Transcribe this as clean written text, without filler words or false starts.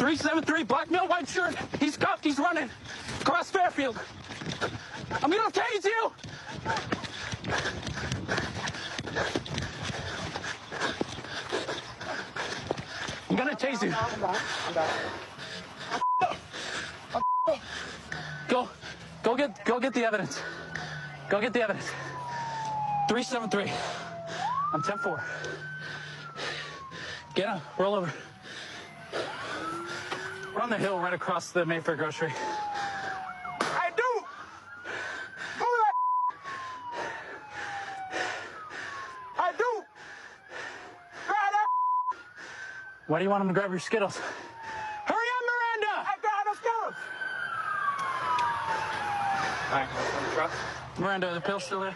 373, black male, white shirt. He's cuffed, he's running. Across Fairfield. I'm gonna tase you! I'm gonna tase you. I'm back. Go get the evidence. Go get the evidence. 373. I'm 10-4. Get up, roll over. We're on the hill right across the Mayfair grocery. I do! Who I do! Grab that! Why do you want him to grab your Skittles? Hurry up, Miranda! I got no Skittles! All right, Miranda, are the pills still there?